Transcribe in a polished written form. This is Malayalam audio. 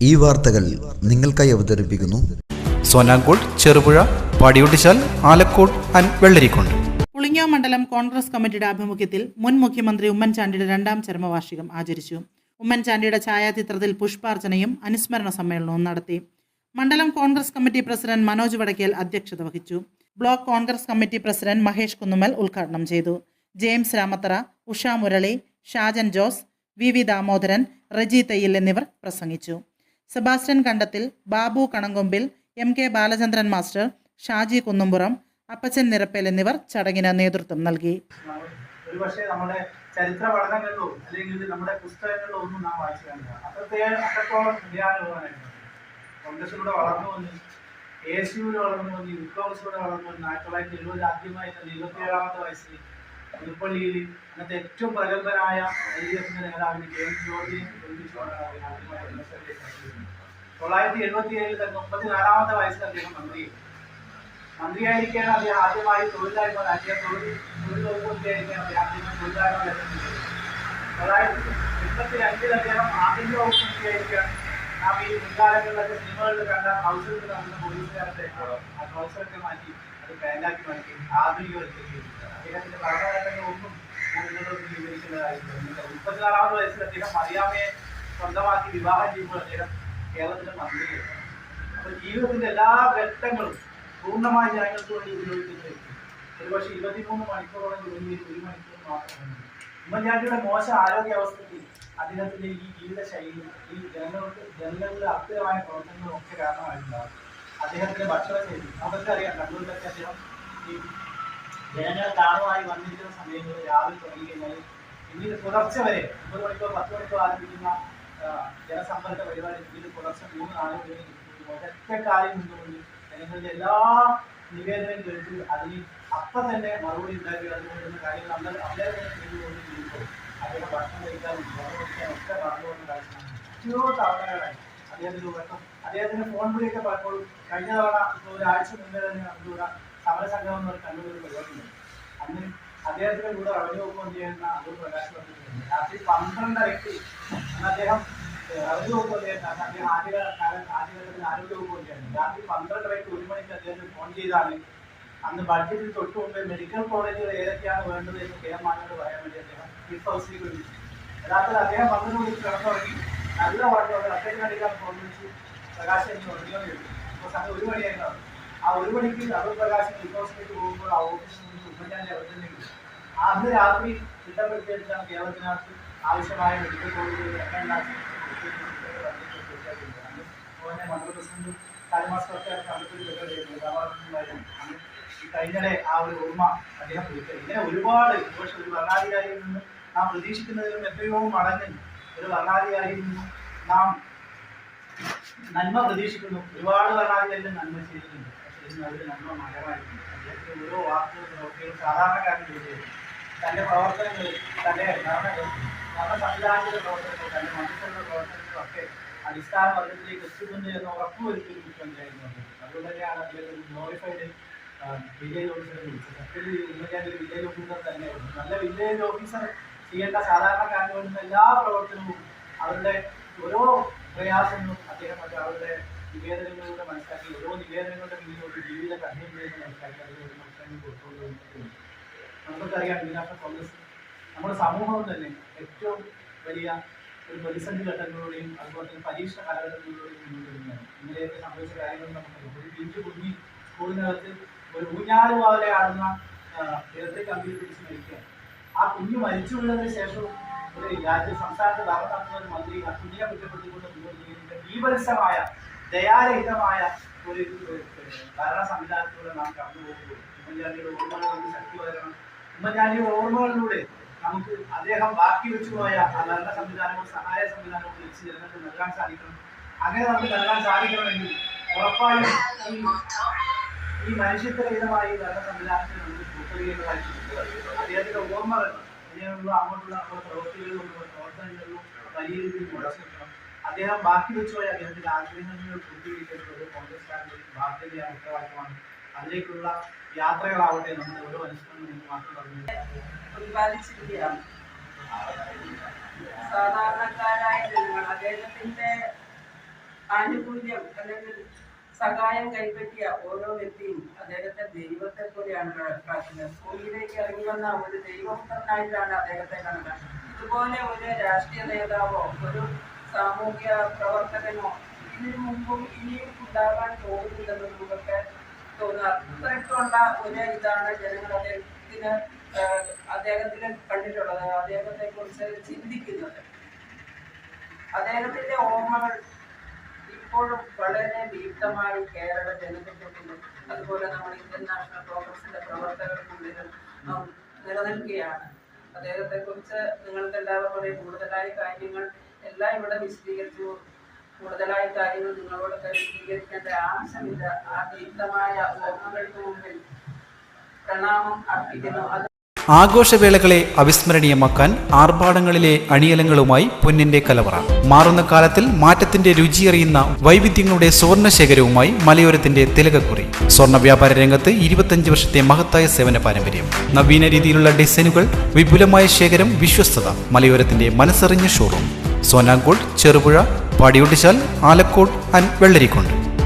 ഈ വാർത്തകൾ നിങ്ങൾക്കായി അവതരിപ്പിക്കുന്നു സോനാങ്കോട്, ചെറുപുഴ, പാടിയൊട്ടിച്ചാൽ, ആലക്കോട് ആൻഡ് വെള്ളരിക്കുണ്ട്. പുളിങ്ങ മണ്ഡലം കോൺഗ്രസ് കമ്മിറ്റിയുടെ ആഭിമുഖ്യത്തിൽ മുൻ മുഖ്യമന്ത്രി ഉമ്മൻചാണ്ടിയുടെ 2ാം ചരമവാർഷികം ആചരിച്ചു. ഉമ്മൻചാണ്ടിയുടെ ഛായാചിത്രത്തിൽ പുഷ്പാർച്ചനയും അനുസ്മരണ സമ്മേളനവും നടത്തി. മണ്ഡലം കോൺഗ്രസ് കമ്മിറ്റി പ്രസിഡന്റ് മനോജ് വടക്കേൽ അധ്യക്ഷത വഹിച്ചു. Block Congress committee president Mahesh Kunnummal ഉദ്ഘാടനം ചെയ്തു. ജെയിംസ് രാമത്തറ, ഉഷ മുരളി, ഷാജൻ ജോസ്, വി ദാമോദരൻ, റജി തയ്യിൽ എന്നിവർ പ്രസംഗിച്ചു. സെബാസ്റ്റ്യൻ കണ്ടത്തിൽ, ബാബു കണങ്കൊമ്പിൽ, MK ബാലചന്ദ്രൻ മാസ്റ്റർ, ഷാജി കുന്നുംപുറം, അപ്പച്ചൻ നിരപ്പേൽ എന്നിവർ ചടങ്ങിന് നേതൃത്വം നൽകി. ഒരുപക്ഷെ നമ്മുടെ ചരിത്ര പഠനങ്ങളിലോ അല്ലെങ്കിൽ നമ്മുടെ പുസ്തകങ്ങളിലോ ഒന്നും നാം വായിച്ചു കാണില്ല. അത്രത്തോളം വിദ്യാനുഭവമായിരുന്നു. കോൺഗ്രസിലൂടെ വളർന്നു വന്ന്, ASUവിൽ വളർന്നു വന്ന്, യൂത്ത് കോൺഗ്രസിലൂടെ വളർന്നു വന്ന് 1970 ആദ്യമായി 27ാമത്തെ വയസ്സിൽ പുതുപ്പള്ളിയിൽ അന്നത്തെ ഏറ്റവും പ്രഗത്ഭനായ LDFിന്റെ നേതാവിന് KM ജോർജിനെ ആദ്യമായി 1977 തന്നെ 34ാമത്തെ വയസ്സിൽ അദ്ദേഹം മന്ത്രിയായിരിക്കാൻ അദ്ദേഹം ആദ്യമായി തൊഴിലായ്മ തൊഴിൽ വകുപ്പിയായിരിക്കാൻ അദ്ദേഹം തൊഴിലായ്മ ലഭിക്കുന്നത്. 1985 അദ്ദേഹം ആഭ്യന്തര വകുപ്പ് മന്ത്രിയായിരിക്കാണ്. നാം ഈ മുൻകാലങ്ങളിലൊക്കെ സിനിമകളിൽ കണ്ട ഹൗസുകളിൽ നടന്ന പോലീസുകാരുടെ ആ ട്രൗസറൊക്കെ മാറ്റി അത് പാൻറ്റാക്കി മാറ്റി ആധുനികവൽക്കരിക്കുകയും അദ്ദേഹത്തിന്റെ ഭരണഘടനകളൊന്നും ഞാൻ നിങ്ങളോട് വിവരിക്കുന്നതായിരുന്നു. 34ാമത്തെ വയസ്സിൽ അദ്ദേഹം മറിയാമ്മയെ സ്വന്തമാക്കി വിവാഹം ചെയ്യുമ്പോൾ അദ്ദേഹം കേരളത്തിന്റെ മന്ത്രിയായിരുന്നു. അപ്പോൾ ജീവിതത്തിന്റെ എല്ലാ ഘട്ടങ്ങളും പൂർണ്ണമായി ജനങ്ങൾക്ക് വേണ്ടി ഉപയോഗിക്കുന്ന വ്യക്തി. ഒരുപക്ഷെ 23 മണിക്കൂറോളം ജോലി 1 മണിക്കൂർ മാത്രമാണ്. ഉമ്മൻചാണ്ടിയുടെ മോശം ആരോഗ്യാവസ്ഥയ്ക്ക് അദ്ദേഹത്തിന്റെ ഈ ജീവിതശൈലി, ഈ ജനങ്ങളുടെ അസ്ഥിരമായ പ്രവർത്തനങ്ങളും ഒക്കെ കാരണമായിട്ടുണ്ടാകും. അദ്ദേഹത്തിന്റെ ഭക്ഷണശൈലി നമുക്കറിയാം. കണ്ണൂരിലൊക്കെ അദ്ദേഹം ഈ ജനങ്ങളെ താണുമായി വന്നിരിക്കുന്ന സമയങ്ങളിൽ രാവിലെ തുടങ്ങി കഴിഞ്ഞാൽ പിന്നീട് പുലർച്ചെ വരെ 9 മണിക്കൂർ 10 മണിക്കൂർ ആരംഭിക്കുന്ന ജനസമ്പർക്ക പരിപാടി പിന്നീട് പുലർച്ചെ 3-4 മണി ഒറ്റക്കാലിൽ നിന്നുകൊണ്ട് ജനങ്ങളുടെ എല്ലാ നിവേദനവും കേട്ട് അതിന് അപ്പം തന്നെ മറുപടി ഉണ്ടാക്കി അതുകൊണ്ടുള്ള കാര്യങ്ങൾ അദ്ദേഹം തന്നെ ചെയ്തുകൊണ്ട് ചെയ്യുമ്പോൾ അദ്ദേഹം ഭക്ഷണം കഴിക്കാനും വെള്ളം കുടിക്കാനും ഒക്കെ മറന്നുകൊണ്ട് കഴിക്കണം. എത്രയോ തവണകളായി അദ്ദേഹത്തിന്റെ ഫോൺ വിളിയൊക്കെ പലപ്പോൾ കഴിഞ്ഞ തവണ ഒരാഴ്ച മുന്നേ തന്നെ നമുക്കിവിടെ സമരസംഘം എന്ന് പറഞ്ഞ കണ്ണൂർ പരിപാടിയുണ്ട്. അന്ന് അദ്ദേഹത്തിന്റെ കൂടെ റവന്യൂ വകുപ്പ് ചെയ്യുന്ന അടൂർ പ്രകാശ് പറഞ്ഞിട്ടുണ്ട്. രാത്രി 12:30 അന്ന് അദ്ദേഹം റവന്യൂ വകുപ്പ് അദ്ദേഹം ആദ്യഘട്ടത്തിൽ ആരോഗ്യ വകുപ്പ് കൊണ്ടുവരുന്നത്. രാത്രി 12:30 1 മണിക്ക് അദ്ദേഹത്തിന് ഫോൺ ചെയ്താണ് അന്ന് ബഡ്ജറ്റിൽ തൊട്ട് മുമ്പ് മെഡിക്കൽ കോളേജുകൾ ഏതൊക്കെയാണ് വേണ്ടത് എന്ന് KM മാണിയോട് പറയാൻ വേണ്ടി അദ്ദേഹം ചീഫ് ഹൗസിലേക്ക് വിളിച്ചു. യഥാർത്ഥത്തിൽ അദ്ദേഹം 12 മണിക്ക് കിടന്നുറങ്ങി നല്ല ഉറക്കമുണ്ട്. അദ്ദേഹത്തിന് അടിക്കാൻ ഫോൺ വിളിച്ചു പ്രകാശ് എനിക്ക് ഉറങ്ങിയോ ചോദിച്ചു. അപ്പോൾ സമയം 1 മണിയായിരുന്നു. ആ 1 മണിക്ക് അടൂർ പ്രകാശ് ചീഫ് ഹൗസിലേക്ക് പോകുമ്പോൾ ആ ഓഫീസിൽ നിന്ന് ഉമ്മൻചാണ്ടി അവതരിപ്പിച്ചു. അന്ന് രാത്രി തിട്ടപ്പെടുത്തിയെടുത്താണ് കേരളത്തിനകത്ത് ആവശ്യമായ മെഡിക്കൽ കോളേജുകൾ എണ്ണ മണ്ഡല പ്രസിഡന്റും കാലിമാസ്റ്ററൊക്കെ കണ്ടെത്തി പരിപാടിയായിരുന്നു. കഴിഞ്ഞിടെ ആ ഒരു ഓർമ്മ അദ്ദേഹം കൊടുക്കുക. ഇങ്ങനെ ഒരുപാട് പക്ഷെ ഒരു ഭരണാധികാരിയിൽ നിന്ന് നാം പ്രതീക്ഷിക്കുന്നതിലും എത്രയോ മടങ്ങ് ഒരു ഭരണാധികാരിയിൽ നിന്നും നാം നന്മ പ്രതീക്ഷിക്കുന്നു. ഒരുപാട് ഭരണാധികാരികൾ നന്മ ചെയ്തിട്ടുണ്ട്. പക്ഷേ ഇന്ന് അവർ നന്മ മകരമായിട്ടുണ്ട്. അദ്ദേഹത്തിന്റെ ഓരോ വാക്കുകളും പ്രവൃത്തികളും സാധാരണക്കാരൻ ചെയ്തിട്ടുണ്ട്. തൻ്റെ പ്രവർത്തനങ്ങൾ, തൻ്റെ ഭരണ സംവിധാനത്തിൻ്റെ പ്രവർത്തനങ്ങൾ, തൻ്റെ മന്ത്രിസഭയുടെ പ്രവർത്തനങ്ങളൊക്കെ അടിസ്ഥാന വർഗത്തിലേക്ക് എത്തുന്നുണ്ട് എന്ന് ഉറപ്പുവരുത്തിയ ഒരു മുഖ്യമന്ത്രിയായിരുന്നു. അതുകൊണ്ട് തന്നെയാണ് അദ്ദേഹം ഗ്ലോറിഫൈഡ് വില്ലേജ് ഓഫീസറെ വിളിച്ചത്. സത്യത്തിൽ ഉമ്മൻചാണ്ടി ഒരു വില്ലേജ് ഓഫീസർ തന്നെയായിരുന്നു. നല്ല വില്ലേജ് ഓഫീസർ ചെയ്യേണ്ട സാധാരണക്കാരന് വേണ്ടുന്ന എല്ലാ പ്രവർത്തനവും അവരുടെ ഓരോ പ്രയാസങ്ങളും അദ്ദേഹം അവരുടെ നിവേദനങ്ങളിലൂടെ മനസ്സിലാക്കി, ഓരോ നിവേദനങ്ങളുടെ പിന്നിലോട്ട് ജീവിത കഥയും മനസ്സിലാക്കി അതിലൂടെ മനസ്സിലാക്കി കൊടുത്തുകൊണ്ടിരിക്കുന്നു. നമുക്കറിയാം ഇന്ത്യൻ കോൺഗ്രസ് നമ്മുടെ സമൂഹം തന്നെ ഏറ്റവും വലിയ ഒരു പ്രതിസന്ധി ഘട്ടങ്ങളിലൂടെയും അതുപോലെ തന്നെ പരീക്ഷണ കാലഘട്ടങ്ങളിലൂടെയും മുന്നോട്ട്. ഇന്നലെയൊക്കെ സംഭവിച്ച കാര്യങ്ങൾ നമുക്കറിയാം. ഒരു പിഞ്ചു കുഞ്ഞി സ്കൂളിനകത്ത് ഒരു ഊഞ്ഞാല് പോലെ ആടുന്ന ഇലക്ട്രിക് കമ്പിയിൽ പിടിച്ച് മരിക്കുകയാണ്. ആ കുഞ്ഞ് മരിച്ചു വീണതിന് ശേഷവും ഒരു സംസ്ഥാനത്ത് ഭരണം നടത്തുന്ന ഒരു മന്ത്രി ആ കുഞ്ഞിനെ കുറ്റപ്പെടുത്തിക്കൊണ്ട് മുന്നോട്ട് ചെയ്യുന്ന ഭീഭത്സമായ ദയാരഹിതമായ ഒരു ഭരണ സംവിധാനത്തിലൂടെ നാം കടന്നു പോകുമ്പോൾ ഉമ്മൻചാണ്ടിയുടെ ഓർമ്മകൾ നമുക്ക് ശക്തി പകരണം. ഉമ്മൻചാണ്ടിയുടെ ഓർമ്മകളിലൂടെ നമുക്ക് അദ്ദേഹം ബാക്കി വെച്ചുപോയ ആ ഭരണ സംവിധാനവും സഹായ സംവിധാനവും തിരിച്ച് ജനങ്ങൾക്ക് നൽകാൻ സാധിക്കണം. അങ്ങനെ നമുക്ക് നൽകാൻ സാധിക്കണമെങ്കിൽ ഉറപ്പായും ഈ മനുഷ്യത്വരഹിതമായ ഈ ഭരണ സംവിധാനത്തിൽ നമുക്ക് പൂർത്തീകരിക്കേണ്ടതായിട്ടുണ്ട്. അദ്ദേഹത്തിന്റെ ഓർമ്മകൾ ഇതിനുള്ള അങ്ങോട്ടുള്ള നമ്മുടെ പ്രവൃത്തികളിലും പ്രവർത്തനങ്ങളിലും വലിയ രീതിയിൽ മുടച്ചു വെക്കണം. അദ്ദേഹം ബാക്കി വെച്ചുപോയ അദ്ദേഹത്തിന്റെ ആഗ്രഹങ്ങൾ പൂർത്തീകരിക്കേണ്ടത് കോൺഗ്രസ്സുകാരുടെ ബാധ്യതയാണ്, ഉത്തരവാദിത്തമാണ്. അതിലേക്കുള്ള യാത്രകളാവട്ടെ നമ്മുടെ ഓരോ അനുഷ്ഠാനങ്ങളും മാത്രം പ്രതിപാദിച്ചിരിക്കുകയാണ്. സാധാരണക്കാരായ ജനങ്ങൾ അദ്ദേഹത്തിന്റെ ആനുകൂല്യം അല്ലെങ്കിൽ സഹായം കൈപ്പറ്റിയ ഓരോ വ്യക്തിയും അദ്ദേഹത്തെ ദൈവത്തെ പോലെയാണ് കണക്കാക്കുന്നത്. ഭൂമിയിലേക്ക് ഇറങ്ങി വന്ന ഒരു ദൈവപുത്രനായിട്ടാണ് അദ്ദേഹത്തെ കണക്കാക്കുന്നത്. ഇതുപോലെ ഒരു രാഷ്ട്രീയ നേതാവോ ഒരു സാമൂഹ്യ പ്രവർത്തകനോ ഇതിനു മുമ്പും ഇനിയും ഉണ്ടാകാൻ പോകുന്നില്ലെന്ന് നമുക്കൊക്കെ തോന്നുന്നു. അത്രയ്ക്കുള്ള ഒരു ഇതാണ് ജനങ്ങൾ അദ്ദേഹത്തിന് കണ്ടിട്ടുള്ളത്, അദ്ദേഹത്തെ കുറിച്ച് ചിന്തിക്കുന്നത്. അദ്ദേഹത്തിന്റെ ഓർമ്മകൾ ഇപ്പോഴും വളരെ ദീപ്തമായി കേരള ജനതയ്ക്കുള്ളിലും അതുപോലെ നമ്മൾ ഇന്ത്യൻ നാഷണൽ കോൺഗ്രസിന്റെ പ്രവർത്തകർക്കുള്ളിലും നിലനിൽക്കുകയാണ്. അദ്ദേഹത്തെ കുറിച്ച് നിങ്ങൾക്ക് എല്ലാവർക്കും കൂടുതലായ കാര്യങ്ങൾ എല്ലാം ഇവിടെ വിശദീകരിച്ചു. കൂടുതലായ കാര്യങ്ങൾ നിങ്ങളോടൊക്കെ വിശദീകരിക്കേണ്ട ആവശ്യമില്ല. ആ ദീപ്തമായ ഓർമ്മകൾക്ക് മുമ്പിൽ പ്രണാമം അർപ്പിക്കുന്നു. ആഘോഷവേളകളെ അവിസ്മരണീയമാക്കാൻ ആർഭാടങ്ങളിലെ അണിയലങ്ങളുമായി പൊന്നിന്റെ കലവറ. മാറുന്ന കാലത്തിൽ മാറ്റത്തിന്റെ രുചിയറിയുന്ന വൈവിധ്യങ്ങളുടെ സുവർണശേഖരവുമായി മലയോരത്തിന്റെ തിലകക്കുറി. സ്വർണ്ണ വ്യാപാര രംഗത്ത് 25 വർഷത്തെ മഹത്തായ സേവന പാരമ്പര്യം. നവീന രീതിയിലുള്ള ഡിസൈനുകൾ, വിപുലമായ ശേഖരം, വിശ്വസ്തത. മലയോരത്തിന്റെ മനസ്സറിഞ്ഞ ഷോറൂം. സോനാങ്കോട്, ചെറുപുഴ, പാടിയൊട്ടിച്ചാൽ, ആലക്കോട് ആൻഡ് വെള്ളരിക്കുണ്ട്.